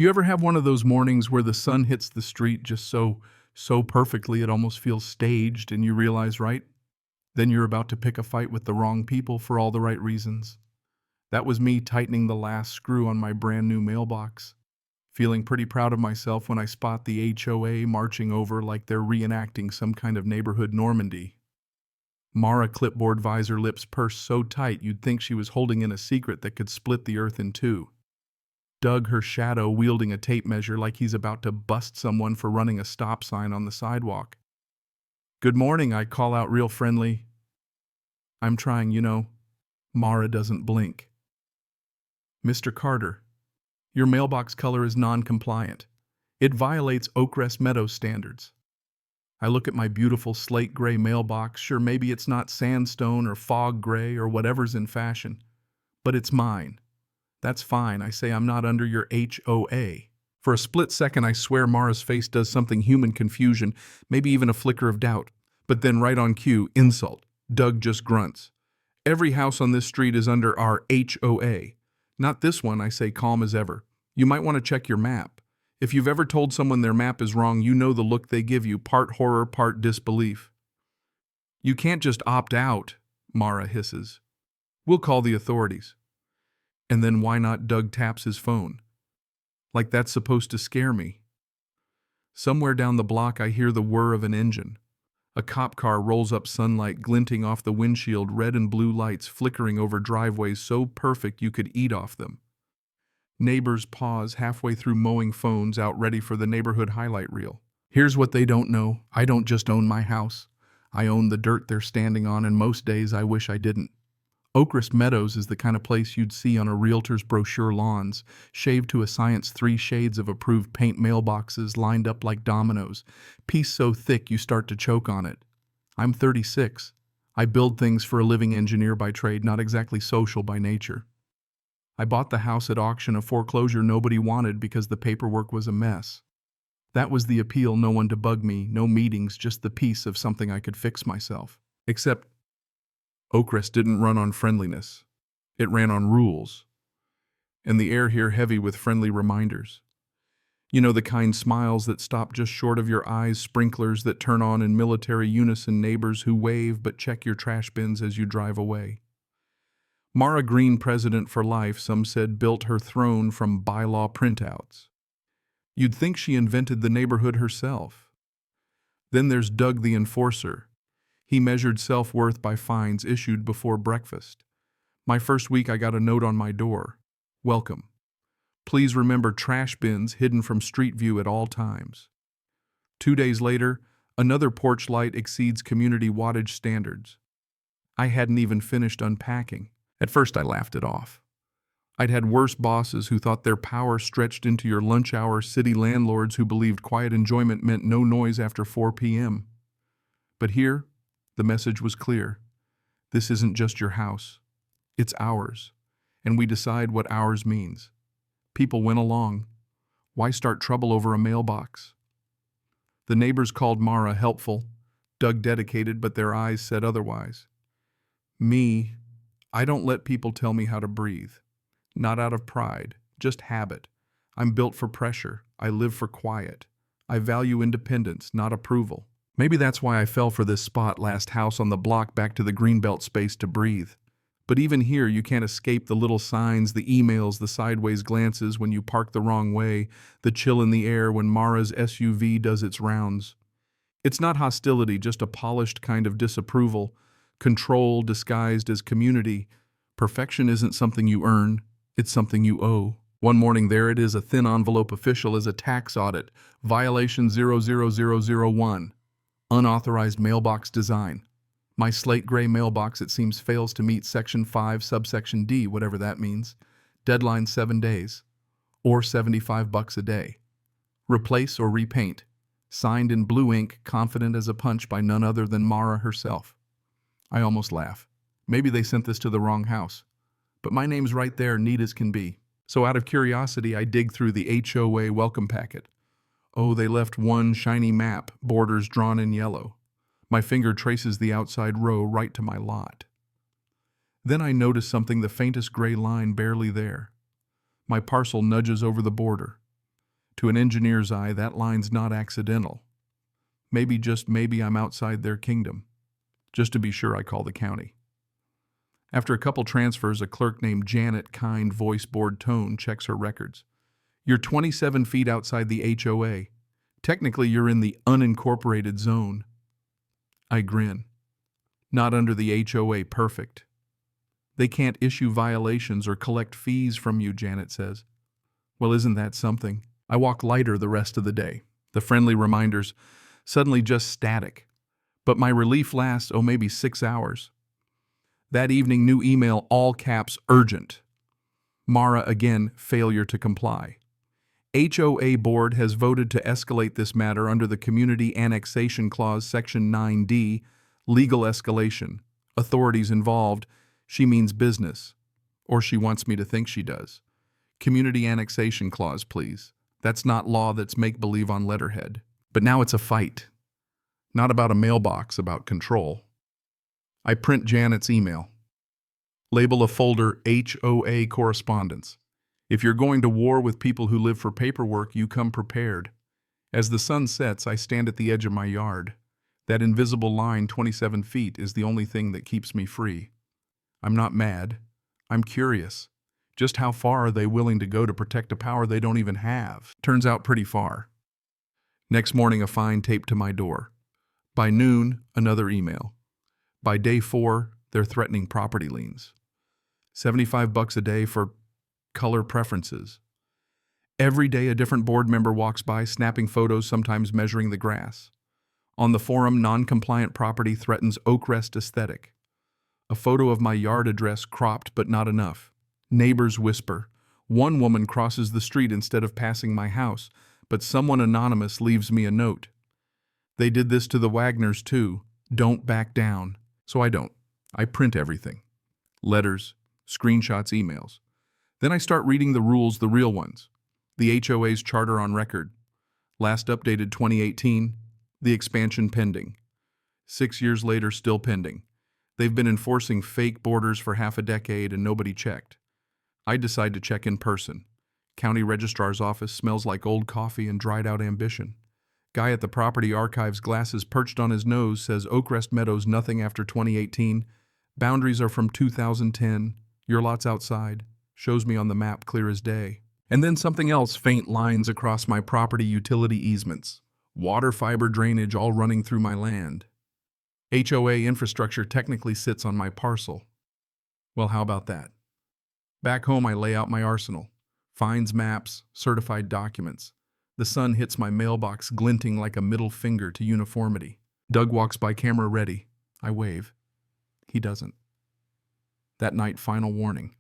You ever have one of those mornings where the sun hits the street just so perfectly it almost feels staged and you realize, right? Then you're about to pick a fight with the wrong people for all the right reasons. That was me tightening the last screw on my brand new mailbox. Feeling pretty proud of myself when I spot the HOA marching over like they're reenacting some kind of neighborhood Normandy. Mara clipboard visor lips pursed so tight you'd think she was holding in a secret that could split the earth in two. Doug, her shadow, wielding a tape measure like he's about to bust someone for running a stop sign on the sidewalk. "Good morning," I call out real friendly. "I'm trying. Mara doesn't blink. "Mr. Carter, your mailbox color is non-compliant. It violates Oakrest Meadows standards." I look at my beautiful slate gray mailbox. Sure, maybe it's not sandstone or fog gray or whatever's in fashion, but it's mine. "That's fine," I say. "I'm not under your HOA. For a split second, I swear Mara's face does something human: confusion, maybe even a flicker of doubt. But then right on cue, insult. Doug just grunts. "Every house on this street is under our HOA. "Not this one," I say, calm as ever. "You might want to check your map. If you've ever told someone their map is wrong, you know the look they give you, part horror, part disbelief." "You can't just opt out," Mara hisses. "We'll call the authorities." And then why not? Doug taps his phone. Like that's supposed to scare me. Somewhere down the block I hear the whir of an engine. A cop car rolls up, sunlight glinting off the windshield, red and blue lights flickering over driveways so perfect you could eat off them. Neighbors pause halfway through mowing, phones out ready for the neighborhood highlight reel. Here's what they don't know: I don't just own my house. I own the dirt they're standing on, and most days I wish I didn't. Oakrest Meadows is the kind of place you'd see on a realtor's brochure: lawns, shaved to a science, 3 shades of approved paint, mailboxes lined up like dominoes, peace so thick you start to choke on it. I'm 36. I build things for a living, engineer by trade, not exactly social by nature. I bought the house at auction, a foreclosure nobody wanted because the paperwork was a mess. That was the appeal: no one to bug me, no meetings, just the peace of something I could fix myself. Except Oakrest didn't run on friendliness. It ran on rules. And the air here heavy with friendly reminders. You know, the kind smiles that stop just short of your eyes, sprinklers that turn on in military unison, neighbors who wave but check your trash bins as you drive away. Mara Green, president for life, some said, built her throne from bylaw printouts. You'd think she invented the neighborhood herself. Then there's Doug, the enforcer. He measured self-worth by fines issued before breakfast. My first week I got a note on my door. "Welcome. Please remember trash bins hidden from street view at all times." 2 days later, another porch light exceeds community wattage standards. I hadn't even finished unpacking. At first I laughed it off. I'd had worse bosses who thought their power stretched into your lunch hour, city landlords who believed quiet enjoyment meant no noise after 4 p.m. But here, the message was clear. This isn't just your house. It's ours. And we decide what ours means. People went along. Why start trouble over a mailbox? The neighbors called Mara helpful, Doug dedicated, but their eyes said otherwise. Me, I don't let people tell me how to breathe. Not out of pride, just habit. I'm built for pressure. I live for quiet. I value independence, not approval. Maybe that's why I fell for this spot, last house on the block, back to the greenbelt space to breathe. But even here, you can't escape the little signs, the emails, the sideways glances when you park the wrong way, the chill in the air when Mara's SUV does its rounds. It's not hostility, just a polished kind of disapproval, control disguised as community. Perfection isn't something you earn, it's something you owe. One morning, there it is, a thin envelope official as a tax audit, violation 00001. Unauthorized mailbox design. My slate gray mailbox, it seems, fails to meet Section 5, subsection D, whatever that means. Deadline 7 days. Or $75 a day. Replace or repaint. Signed in blue ink, confident as a punch, by none other than Mara herself. I almost laugh. Maybe they sent this to the wrong house. But my name's right there, neat as can be. So out of curiosity, I dig through the HOA welcome packet. Oh, they left one shiny map, borders drawn in yellow. My finger traces the outside row right to my lot. Then I notice something, the faintest gray line barely there. My parcel nudges over the border. To an engineer's eye, that line's not accidental. Maybe, just maybe, I'm outside their kingdom. Just to be sure, I call the county. After a couple transfers, a clerk named Janet, kind voice, bored tone, checks her records. You're 27 feet outside the HOA. Technically, you're in the unincorporated zone. I grin. Not under the HOA, perfect. They can't issue violations or collect fees from you, Janet says. Well, isn't that something? I walk lighter the rest of the day. The friendly reminders suddenly just static. But my relief lasts, maybe 6 hours. That evening, new email, all caps, urgent. Mara again, failure to comply. HOA board has voted to escalate this matter under the Community Annexation Clause, Section 9D, legal escalation. Authorities involved, she means business. Or she wants me to think she does. Community Annexation Clause, please. That's not law, that's make-believe on letterhead. But now it's a fight. Not about a mailbox, about control. I print Janet's email. Label a folder HOA correspondence. If you're going to war with people who live for paperwork, you come prepared. As the sun sets, I stand at the edge of my yard. That invisible line, 27 feet, is the only thing that keeps me free. I'm not mad. I'm curious. Just how far are they willing to go to protect a power they don't even have? Turns out pretty far. Next morning, a fine taped to my door. By noon, another email. By day 4, they're threatening property liens. $75 a day for color preferences. Every day a different board member walks by, snapping photos, sometimes measuring the grass. On the forum, non-compliant property threatens Oakrest aesthetic. A photo of my yard address cropped, but not enough. Neighbors whisper. One woman crosses the street instead of passing my house, but someone anonymous leaves me a note. They did this to the Wagners too. Don't back down. So I don't. I print everything. Letters, screenshots, emails. Then I start reading the rules, the real ones. The HOA's charter on record. Last updated 2018. The expansion pending. 6 years later, still pending. They've been enforcing fake borders for half a decade and nobody checked. I decide to check in person. County Registrar's office smells like old coffee and dried out ambition. Guy at the property archives, glasses perched on his nose, says Oakrest Meadows, nothing after 2018. Boundaries are from 2010. Your lot's outside. Shows me on the map, clear as day. And then something else, faint lines across my property, utility easements. Water fiber drainage all running through my land. HOA infrastructure technically sits on my parcel. Well, how about that? Back home, I lay out my arsenal. Fines, maps, certified documents. The sun hits my mailbox, glinting like a middle finger to uniformity. Doug walks by, camera ready. I wave. He doesn't. That night, final warning.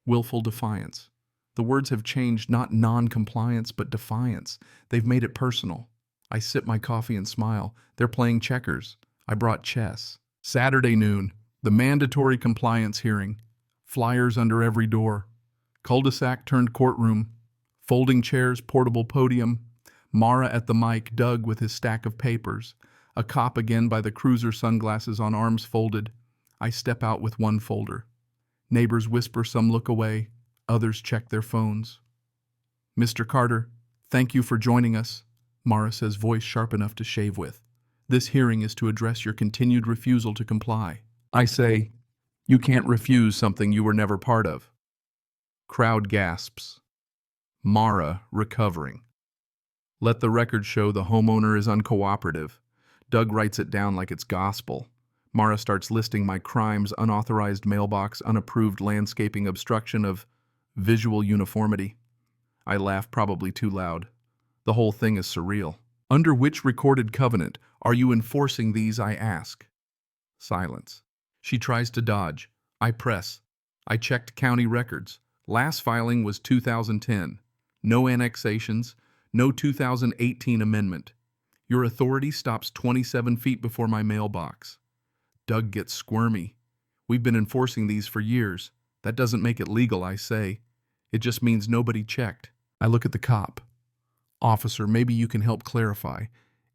Willful defiance. The words have changed, not non-compliance, but defiance. They've made it personal. I sip my coffee and smile. They're playing checkers. I brought chess. Saturday noon, the mandatory compliance hearing. Flyers under every door. Cul-de-sac turned courtroom. Folding chairs, portable podium. Mara at the mic, Doug with his stack of papers. A cop again by the cruiser, sunglasses on, arms folded. I step out with one folder. Neighbors whisper, some look away. Others check their phones. Mr. Carter, thank you for joining us, Mara says, voice sharp enough to shave with. This hearing is to address your continued refusal to comply. I say, you can't refuse something you were never part of. Crowd gasps. Mara recovering. Let the record show the homeowner is uncooperative. Doug writes it down like it's gospel. Mara starts listing my crimes: unauthorized mailbox, unapproved landscaping, obstruction of visual uniformity. I laugh, probably too loud. The whole thing is surreal. Under which recorded covenant are you enforcing these, I ask? Silence. She tries to dodge. I press. I checked county records. Last filing was 2010. No annexations. No 2018 amendment. Your authority stops 27 feet before my mailbox. Doug gets squirmy. We've been enforcing these for years. That doesn't make it legal, I say. It just means nobody checked. I look at the cop. Officer, maybe you can help clarify.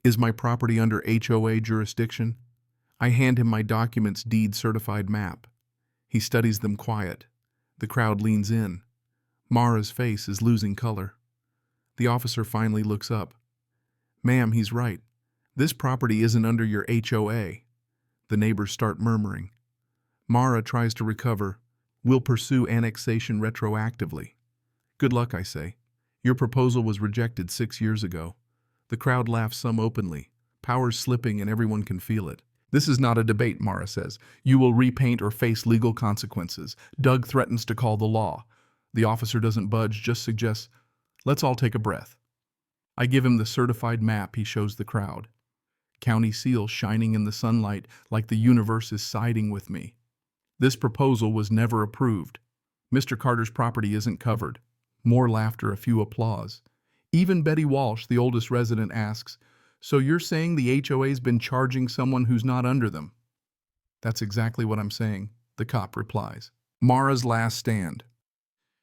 Is my property under HOA jurisdiction? I hand him my documents, deed certified map. He studies them quiet. The crowd leans in. Mara's face is losing color. The officer finally looks up. Ma'am, he's right. This property isn't under your HOA. The neighbors start murmuring. Mara tries to recover. We'll pursue annexation retroactively. Good luck, I say. Your proposal was rejected 6 years ago. The crowd laughs some openly. Power's slipping and everyone can feel it. This is not a debate, Mara says. You will repaint or face legal consequences. Doug threatens to call the law. The officer doesn't budge, just suggests, let's all take a breath. I give him the certified map he shows the crowd. County seal shining in the sunlight like the universe is siding with me. This proposal was never approved. Mr. Carter's property isn't covered. More laughter, a few applause. Even Betty Walsh, the oldest resident, asks, so you're saying the HOA's been charging someone who's not under them? That's exactly what I'm saying, the cop replies. Mara's last stand.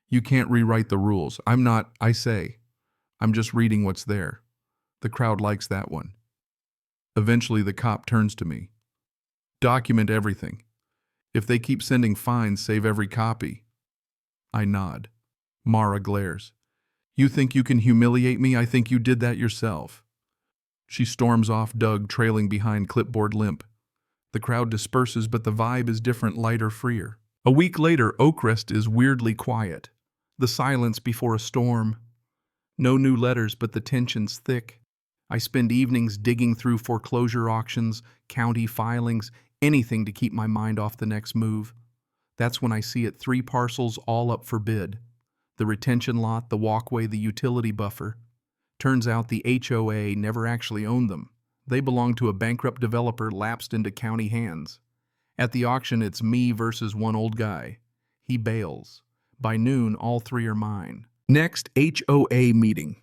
You can't rewrite the rules. I say. I'm just reading what's there. The crowd likes that one. Eventually the cop turns to me. Document everything. If they keep sending fines, save every copy. I nod. Mara glares. You think you can humiliate me? I think you did that yourself. She storms off, Doug trailing behind, clipboard limp. The crowd disperses, but the vibe is different, lighter, freer. A week later, Oakrest is weirdly quiet. The silence before a storm. No new letters, but the tension's thick. I spend evenings digging through foreclosure auctions, county filings, anything to keep my mind off the next move. That's when I see it, 3 parcels all up for bid. The retention lot, the walkway, the utility buffer. Turns out the HOA never actually owned them. They belonged to a bankrupt developer lapsed into county hands. At the auction, it's me versus one old guy. He bails. By noon, all 3 are mine. Next, HOA meeting.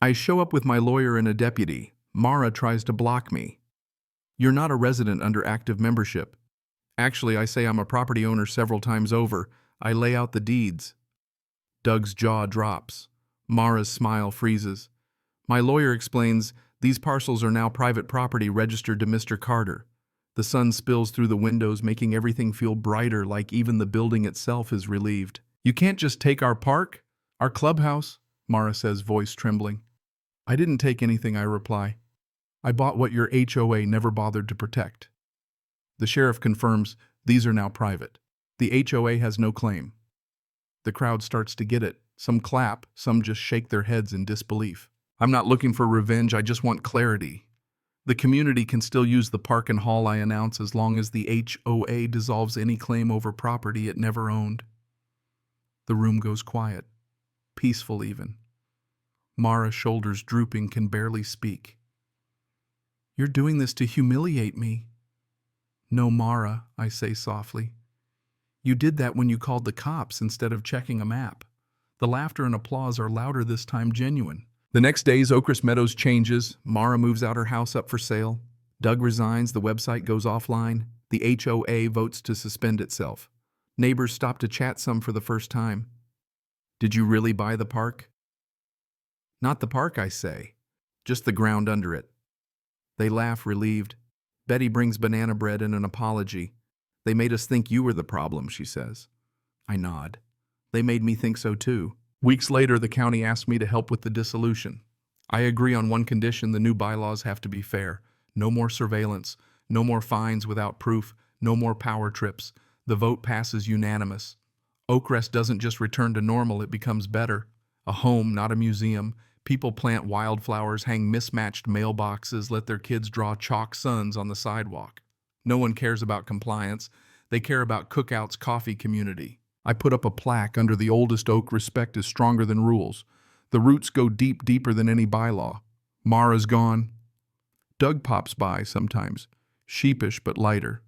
I show up with my lawyer and a deputy. Mara tries to block me. You're not a resident under active membership. Actually, I say I'm a property owner several times over. I lay out the deeds. Doug's jaw drops. Mara's smile freezes. My lawyer explains, these parcels are now private property registered to Mr. Carter. The sun spills through the windows, making everything feel brighter, like even the building itself is relieved. You can't just take our park? Our clubhouse? Mara says, voice trembling. I didn't take anything, I reply. I bought what your HOA never bothered to protect. The sheriff confirms, these are now private. The HOA has no claim. The crowd starts to get it. Some clap, some just shake their heads in disbelief. I'm not looking for revenge, I just want clarity. The community can still use the park and hall, I announce, as long as the HOA dissolves any claim over property it never owned. The room goes quiet, peaceful even. Mara's shoulders drooping, can barely speak. You're doing this to humiliate me. No, Mara, I say softly. You did that when you called the cops instead of checking a map. The laughter and applause are louder this time, genuine. The next days, Oakrest Meadows changes. Mara moves out her house up for sale. Doug resigns, the website goes offline. The HOA votes to suspend itself. Neighbors stop to chat some for the first time. Did you really buy the park? Not the park, I say. Just the ground under it. They laugh, relieved. Betty brings banana bread and an apology. They made us think you were the problem, she says. I nod. They made me think so too. Weeks later, the county asked me to help with the dissolution. I agree on one condition: the new bylaws have to be fair. No more surveillance, no more fines without proof, no more power trips. The vote passes unanimous. Oakrest doesn't just return to normal, it becomes better. A home, not a museum. People plant wildflowers, hang mismatched mailboxes, let their kids draw chalk suns on the sidewalk. No one cares about compliance. They care about cookouts, coffee, community. I put up a plaque under the oldest oak: respect is stronger than rules. The roots go deep, deeper than any bylaw. Mara's gone. Doug pops by sometimes, sheepish but lighter.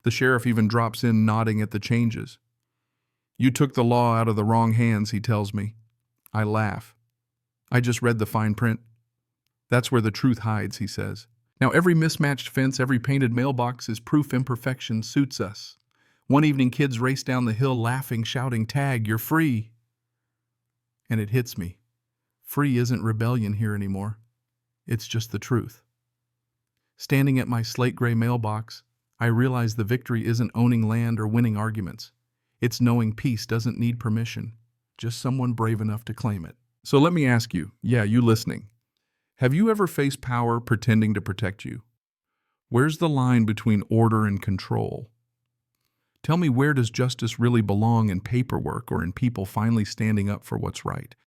The sheriff even drops in, nodding at the changes. You took the law out of the wrong hands, he tells me. I laugh. I just read the fine print. That's where the truth hides, he says. Now every mismatched fence, every painted mailbox is proof imperfection suits us. One evening, kids race down the hill laughing, shouting, "Tag, you're free!" And it hits me. Free isn't rebellion here anymore. It's just the truth. Standing at my slate gray mailbox, I realize the victory isn't owning land or winning arguments. It's knowing peace doesn't need permission, just someone brave enough to claim it. So let me ask you, you listening, have you ever faced power pretending to protect you? Where's the line between order and control? Tell me, where does justice really belong, in paperwork or in people finally standing up for what's right?